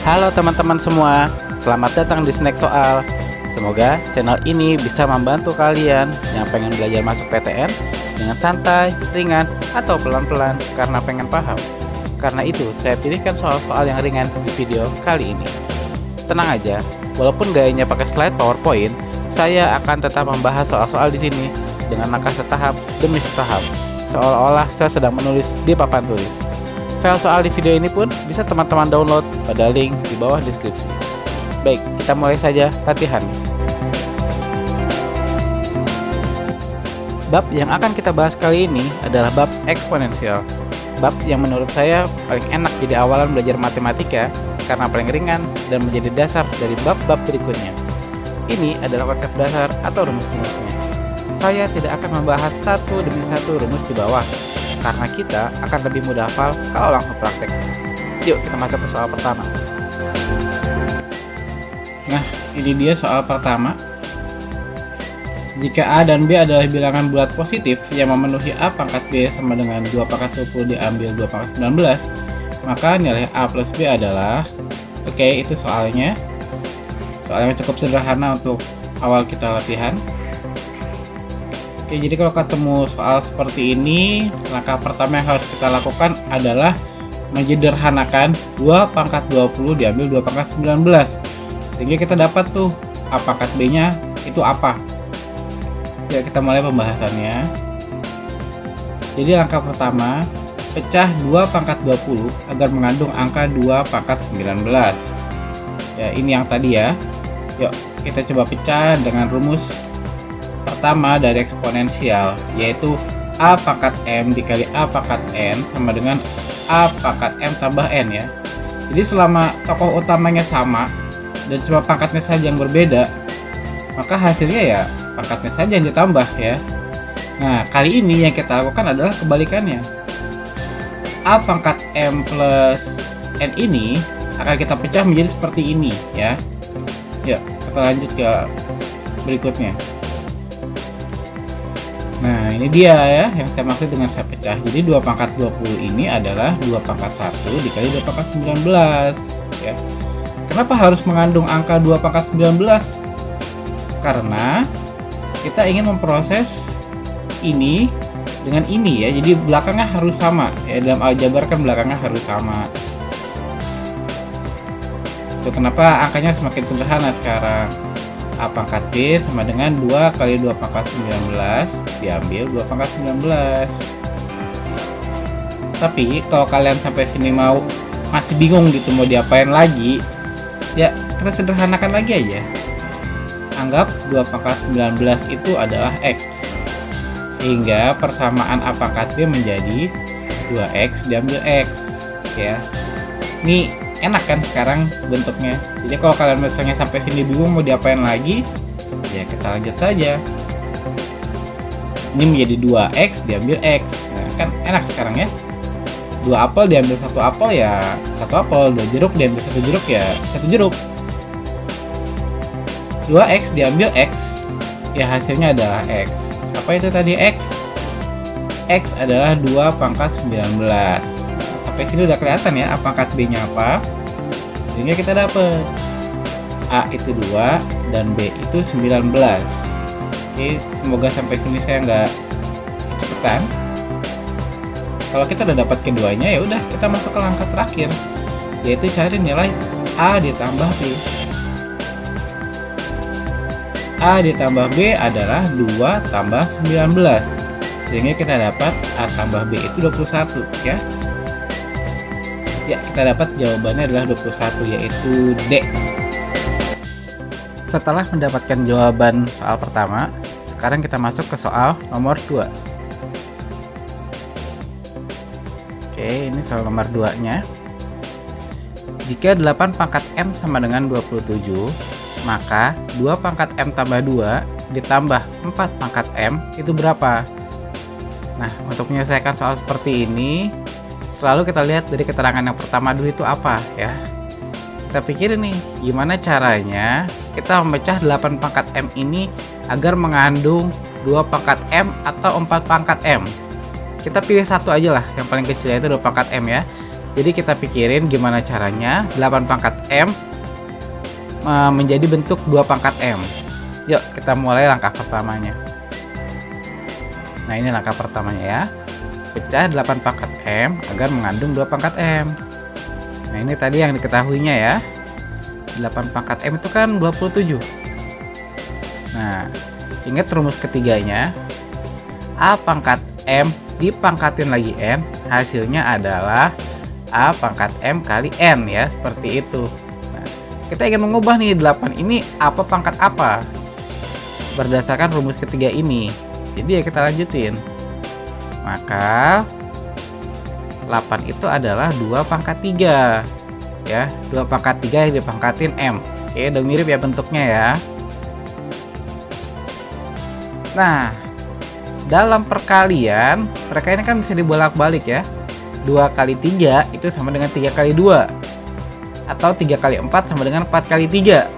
Halo teman-teman semua, selamat datang di Snack Soal. Semoga channel ini bisa membantu kalian yang pengen belajar masuk PTN dengan santai, ringan, atau pelan-pelan karena pengen paham. Karena itu, saya pilihkan soal-soal yang ringan di video kali ini. Tenang aja, walaupun gayanya pakai slide PowerPoint, saya akan tetap membahas soal-soal di sini dengan langkah setahap demi setahap, seolah-olah saya sedang menulis di papan tulis. File soal di video ini pun bisa teman-teman download pada link di bawah deskripsi. Baik, kita mulai saja latihan. Bab yang akan kita bahas kali ini adalah bab eksponensial. Bab yang menurut saya paling enak jadi awalan belajar matematika karena paling ringan dan menjadi dasar dari bab-bab berikutnya. Ini adalah konsep dasar atau rumus-rumusnya. Saya tidak akan membahas satu demi satu rumus di bawah, karena kita akan lebih mudah hafal kalau langsung praktek. Yuk kita masuk ke soal pertama. Nah, ini dia soal pertama. Jika A dan B adalah bilangan bulat positif yang memenuhi A pangkat B sama dengan 2 pangkat 20 diambil 2 pangkat 19, maka nilai A plus B adalah... Oke, itu soalnya. Soal yang cukup sederhana untuk awal kita latihan. Oke, jadi kalau ketemu soal seperti ini, langkah pertama yang harus kita lakukan adalah menyederhanakan 2 pangkat 20 diambil 2 pangkat 19, sehingga kita dapat tuh A pangkat B nya itu apa. Ya, kita mulai pembahasannya. Jadi langkah pertama, pecah 2 pangkat 20 agar mengandung angka 2 pangkat 19. Ya, ini yang tadi ya. Yuk kita coba pecah dengan rumus pertama dari eksponensial, yaitu A pangkat M dikali A pangkat N sama dengan A pangkat M tambah N ya. Jadi selama tokoh utamanya sama dan cuma pangkatnya saja yang berbeda, maka hasilnya ya pangkatnya saja yang ditambah ya. Nah, kali ini yang kita lakukan adalah kebalikannya. A pangkat M plus N ini akan kita pecah menjadi seperti ini ya. Yuk kita lanjut ke berikutnya. Nah, ini dia ya yang saya maksud dengan saya pecah. Jadi 2 pangkat 20 ini adalah 2 pangkat 1 dikali 2 pangkat 19 ya. Kenapa harus mengandung angka 2 pangkat 19? Karena kita ingin memproses ini dengan ini ya. Jadi belakangnya harus sama ya, dalam aljabar kan belakangnya harus sama. Itu kenapa angkanya semakin sederhana sekarang. A pangkat B sama dengan 2 kali 2 pangkat 19 diambil 2 pangkat 19. Tapi kalau kalian sampai sini masih bingung gitu mau diapain lagi, ya kita sederhanakan lagi aja. Anggap 2 pangkat 19 itu adalah X, sehingga persamaan A pangkat B menjadi 2X diambil X ya. Ini enak kan sekarang bentuknya. Jadi kalau kalian misalnya sampai sini bingung mau diapain lagi, ya kita lanjut saja. Ini menjadi 2X diambil X. Nah, kan enak sekarang ya. 2 apel diambil 1 apel ya 1 apel, 2 jeruk diambil 1 jeruk ya 1 jeruk. 2X diambil X, ya hasilnya adalah X. Apa itu tadi X? X adalah 2 pangkat 19. Sampai sini udah kelihatan ya A pangkat B nya apa, sehingga kita dapat A itu 2 dan B itu 19. Oke, semoga sampai sini saya nggak kecepatan. Kalau kita udah dapat keduanya, ya udah kita masuk ke langkah terakhir, yaitu cari nilai A ditambah B. A ditambah B adalah 2 tambah 19, sehingga kita dapat A tambah B itu 21 ya. Ya, kita dapat jawabannya adalah 21, yaitu D. Setelah mendapatkan jawaban soal pertama, sekarang kita masuk ke soal nomor 2. Oke, ini soal nomor 2-nya. Jika 8 pangkat M sama dengan 27, maka 2 pangkat M tambah 2 ditambah 4 pangkat M itu berapa? Nah, untuk menyelesaikan soal seperti ini, selalu kita lihat dari keterangan yang pertama dulu itu apa ya. Kita pikirin nih, gimana caranya kita memecah 8 pangkat M ini agar mengandung 2 pangkat M atau 4 pangkat M. Kita pilih satu aja lah, yang paling kecil yaitu 2 pangkat M ya. Jadi kita pikirin gimana caranya 8 pangkat M menjadi bentuk 2 pangkat M. Yuk kita mulai langkah pertamanya. Nah ini langkah pertamanya ya. Pecah 8 pangkat M agar mengandung 2 pangkat M. Nah ini tadi yang diketahuinya ya. 8 pangkat M itu kan 27. Nah ingat rumus ketiganya. A pangkat M dipangkatin lagi N, hasilnya adalah A pangkat M kali N ya, seperti itu. Nah, kita ingin mengubah nih 8 ini apa pangkat apa berdasarkan rumus ketiga ini. Jadi ya kita lanjutin. Maka 8 itu adalah 2 pangkat 3 ya, 2 pangkat 3 yang dipangkatin M. Oke, udah mirip ya bentuknya ya. Nah dalam perkalian, mereka ini kan bisa dibolak-balik ya. 2 kali 3 itu sama dengan 3 kali 2. Atau 3 kali 4 sama dengan 4 kali 3.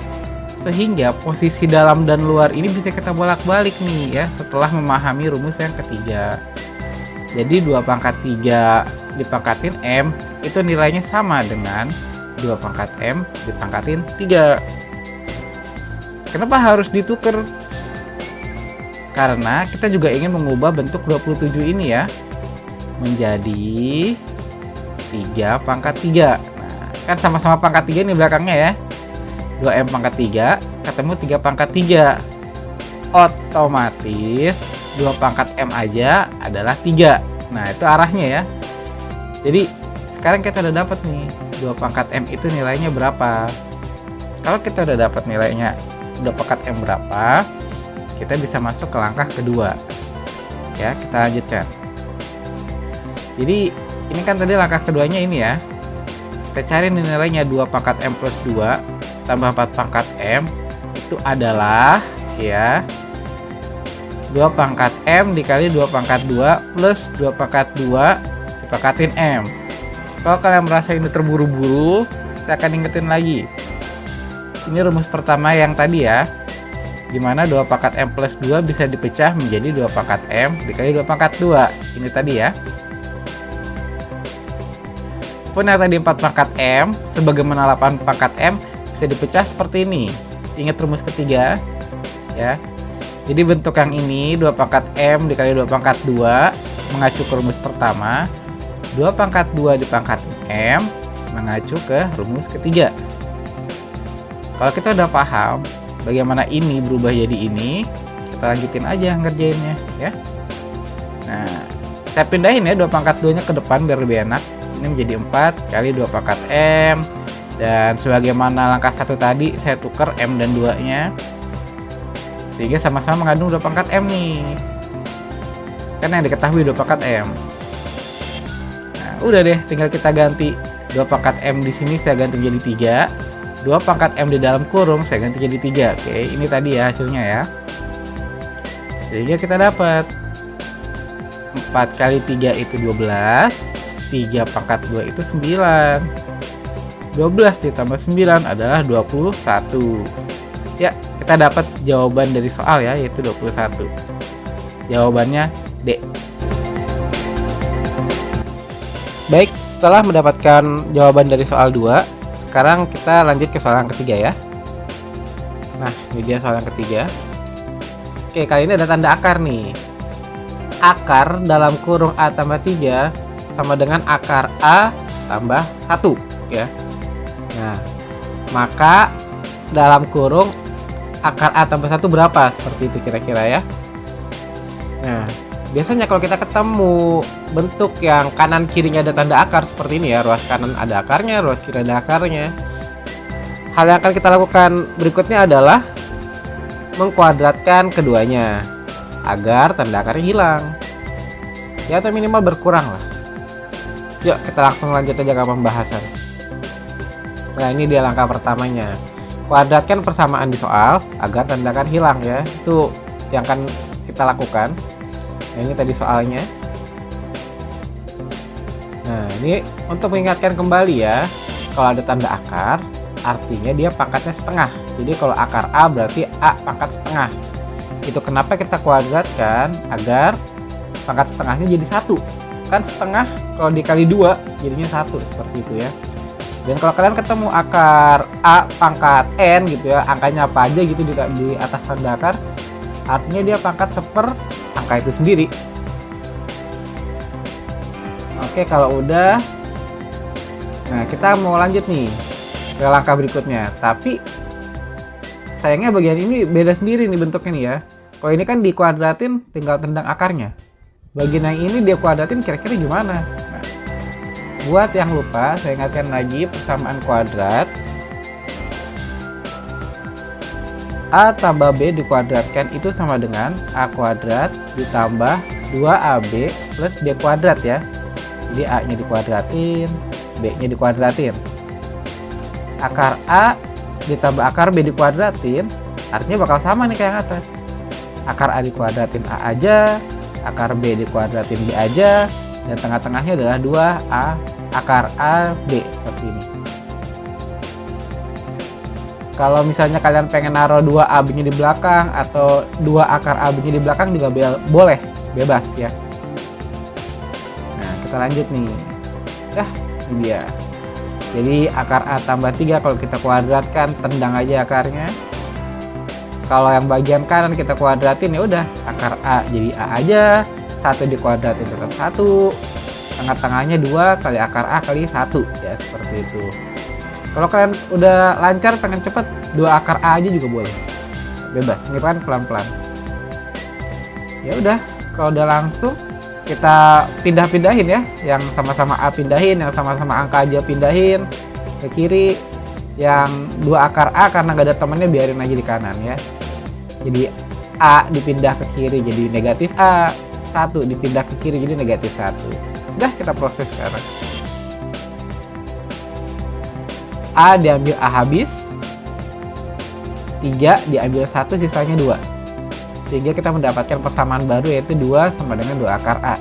Sehingga posisi dalam dan luar ini bisa kita bolak-balik nih ya, setelah memahami rumus yang ketiga. Jadi 2 pangkat 3 dipangkatin M, itu nilainya sama dengan 2 pangkat M dipangkatin 3. Kenapa harus ditukar? Karena kita juga ingin mengubah bentuk 27 ini ya menjadi 3 pangkat 3. Nah, kan sama-sama pangkat 3 ini belakangnya ya. 2M pangkat 3 ketemu 3 pangkat 3. Otomatis 2 pangkat M aja adalah 3. Nah, itu arahnya ya. Jadi, sekarang kita udah dapat nih 2 pangkat M itu nilainya berapa. Kalau kita udah dapat nilainya 2 pangkat M berapa, kita bisa masuk ke langkah kedua ya. Kita lanjutkan. Jadi ini kan tadi langkah keduanya ini ya, kita cari nilainya 2 pangkat M plus 2 tambah 4 pangkat M itu adalah ya 2 pangkat M dikali 2 pangkat 2 plus 2 pangkat 2 dipangkatin M. Kalau kalian merasa ini terburu-buru, saya akan ingetin lagi, ini rumus pertama yang tadi ya, dimana 2 pangkat M plus 2 bisa dipecah menjadi 2 pangkat M dikali 2 pangkat 2. Ini tadi ya. Pun yang tadi 4 pangkat M sebagaimana 8 pangkat M bisa dipecah seperti ini. Ingat rumus ketiga ya. Jadi bentuk yang ini 2 pangkat M dikali 2 pangkat 2 mengacu ke rumus pertama. 2 pangkat 2 dipangkatin M mengacu ke rumus ketiga. Kalau kita udah paham bagaimana ini berubah jadi ini, kita lanjutin aja ngerjainnya ya. Nah, saya pindahin ya 2 pangkat 2 nya ke depan biar lebih enak. Ini menjadi 4 kali 2 pangkat M. Dan sebagaimana langkah 1 tadi, saya tukar M dan 2 nya sehingga sama-sama mengandung 2 pangkat M nih. Kan yang diketahui 2 pangkat M. Nah, udah deh, tinggal kita ganti 2 pangkat M di sini saya ganti menjadi 3. 2 pangkat M di dalam kurung saya ganti jadi 3. Oke, ini tadi ya hasilnya ya. Sehingga kita dapat 4 kali 3 itu 12, 3 pangkat 2 itu 9. 12 ditambah 9 adalah 21. Ya, kita dapat jawaban dari soal ya, yaitu 21. Jawabannya D. Baik, setelah mendapatkan jawaban dari soal 2, sekarang kita lanjut ke soal yang ketiga ya. Nah, ini dia soal yang ketiga. Oke, kali ini ada tanda akar nih. Akar dalam kurung A tambah 3 sama dengan akar A tambah 1 ya. Nah, maka dalam kurung akar A tambah 1 berapa? Seperti itu kira-kira ya. Nah, biasanya kalau kita ketemu bentuk yang kanan kirinya ada tanda akar seperti ini ya, ruas kanan ada akarnya, ruas kiri ada akarnya. Hal yang akan kita lakukan berikutnya adalah mengkuadratkan keduanya agar tanda akarnya hilang. Ya, atau minimal berkurang lah. Yuk, kita langsung lanjut aja ke pembahasan. Nah, ini dia langkah pertamanya. Kuadratkan persamaan di soal agar tanda akar hilang ya. Itu yang akan kita lakukan. Nah, ini tadi soalnya. Nah, ini untuk mengingatkan kembali ya, kalau ada tanda akar, artinya dia pangkatnya setengah. Jadi kalau akar A berarti A pangkat setengah. Itu kenapa kita kuadratkan agar pangkat setengahnya jadi 1. kan setengah kalau dikali 2 jadinya 1 seperti itu ya. Dan kalau kalian ketemu akar A pangkat N gitu ya, angkanya apa aja gitu di atas tanda akar, artinya dia pangkat seper angka itu sendiri. Oke, kalau udah, nah kita mau lanjut nih ke langkah berikutnya. Tapi sayangnya bagian ini beda sendiri nih bentuknya nih ya. Kalau ini kan dikuadratin, tinggal tendang akarnya. Bagian yang ini dia kuadratin kira-kira gimana? Nah, buat yang lupa, saya ingatkan lagi persamaan kuadrat. A tambah B dikuadratkan itu sama dengan A kuadrat ditambah 2AB plus B kuadrat ya. Jadi A-nya dikuadratin, B-nya dikuadratin. Akar A ditambah akar B dikuadratin, artinya bakal sama nih kayak yang atas. Akar A dikuadratin A aja, akar B dikuadratin B aja, dan tengah-tengahnya adalah 2A akar A B seperti ini. Kalau misalnya kalian pengen naruh 2A B-nya di belakang atau 2 akar A B-nya di belakang juga boleh, bebas ya. Nah, kita lanjut nih. Ini dia. Jadi akar A tambah 3 kalau kita kuadratkan, tendang aja akarnya. Kalau yang bagian kanan kita kuadratin ya udah, akar A jadi A aja, 1 dikuadratin tetap 1. Tengah-tengahnya 2 kali akar A kali 1 ya, seperti itu. Kalau kalian udah lancar pengen cepet, 2 akar A aja juga boleh. Bebas, ini kan pelan-pelan. Ya udah, kalau udah langsung kita pindah-pindahin ya, yang sama-sama A pindahin, yang sama-sama angka aja pindahin ke kiri. Yang 2 akar A karena nggak ada temennya biarin aja di kanan ya. Jadi A dipindah ke kiri jadi negatif A, 1 dipindah ke kiri jadi negatif 1. Udah, kita proses sekarang. A diambil A habis, 3 diambil 1 sisanya 2. Sehingga kita mendapatkan persamaan baru yaitu 2 sama dengan 2 akar A.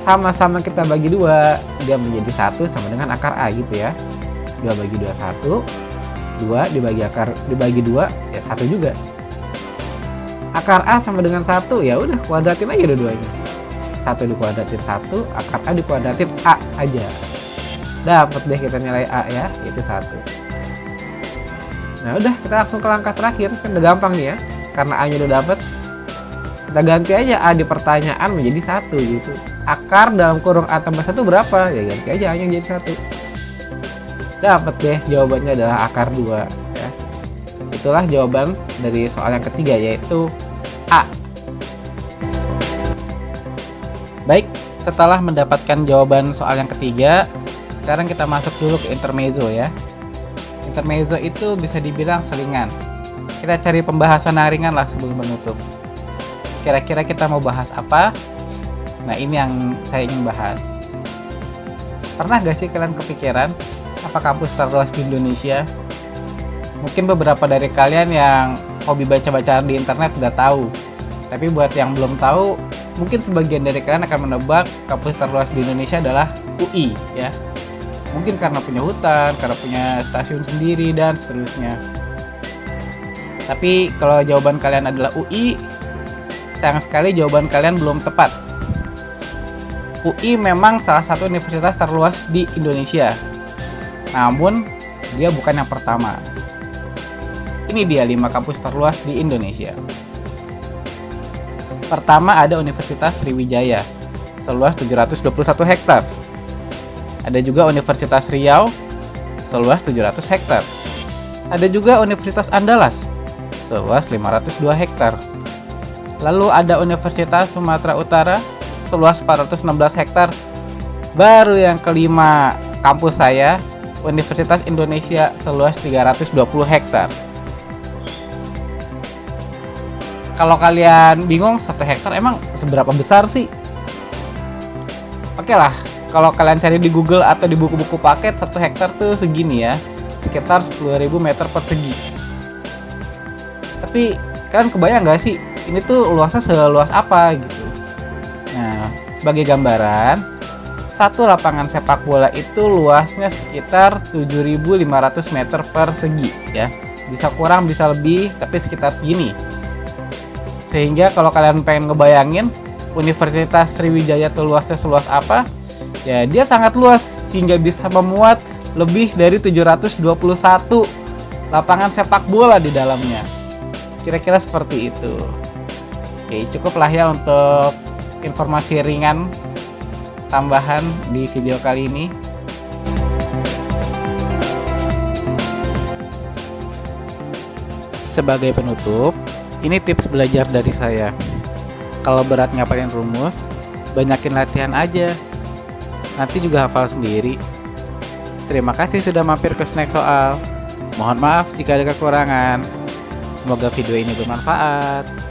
Sama-sama kita bagi 2, dia menjadi 1 sama dengan akar A gitu ya. 2 bagi 2 1, 2 dibagi 2 ya 1 juga. Akar A sama dengan 1 ya udah kuadratin aja dua-duanya. 1 dikuadratin 1, akar A dikuadratin A aja. Dapat deh kita nilai A ya, itu 1. Nah udah, kita langsung ke langkah terakhir, kan udah gampang nih ya. Karena A-nya udah dapet, kita ganti aja A di pertanyaan menjadi 1 gitu. Akar dalam kurung A tambah 1 berapa? Ya ganti aja A-nya jadi 1. Dapat deh, jawabannya adalah akar 2 ya. Itulah jawaban dari soal yang ketiga, yaitu A. Baik, setelah mendapatkan jawaban soal yang ketiga, sekarang kita masuk dulu ke intermezzo ya. Intermezzo itu bisa dibilang selingan. Kita cari pembahasan ringan lah sebelum menutup. Kira-kira kita mau bahas apa? Nah, ini yang saya ingin bahas. Pernah gak sih kalian kepikiran apa kampus terluas di Indonesia? Mungkin beberapa dari kalian yang hobi baca-bacaan di internet udah tahu. Tapi buat yang belum tahu, mungkin sebagian dari kalian akan menebak kampus terluas di Indonesia adalah UI ya. Mungkin karena punya hutan, karena punya stasiun sendiri, dan seterusnya. Tapi kalau jawaban kalian adalah UI, sayang sekali jawaban kalian belum tepat. UI memang salah satu universitas terluas di Indonesia. Namun, dia bukan yang pertama. Ini dia 5 kampus terluas di Indonesia. Pertama ada Universitas Sriwijaya, seluas 721 hektar. Ada juga Universitas Riau, seluas 700 hektar. Ada juga Universitas Andalas, seluas 502 hektar. Lalu ada Universitas Sumatera Utara, seluas 416 hektar. Baru yang kelima kampus saya, Universitas Indonesia, seluas 320 hektar. Kalau kalian bingung 1 hektar emang seberapa besar sih? Oke lah, kalau kalian cari di Google atau di buku-buku paket, 1 hektar tuh segini ya, sekitar 10.000 meter persegi. Tapi kalian kebayang gak sih, ini tuh luasnya seluas apa gitu? Nah, sebagai gambaran, satu lapangan sepak bola itu luasnya sekitar 7.500 meter persegi ya. Bisa kurang, bisa lebih, tapi sekitar segini. Sehingga kalau kalian pengen ngebayangin Universitas Sriwijaya itu luasnya seluas apa? Ya, dia sangat luas hingga bisa memuat lebih dari 721 lapangan sepak bola di dalamnya. Kira-kira seperti itu. Oke, cukuplah ya untuk informasi ringan tambahan di video kali ini. Sebagai penutup, ini tips belajar dari saya. Kalau berat ngapalin rumus, banyakin latihan aja. Nanti juga hafal sendiri. Terima kasih sudah mampir ke Snack Soal. Mohon maaf jika ada kekurangan. Semoga video ini bermanfaat.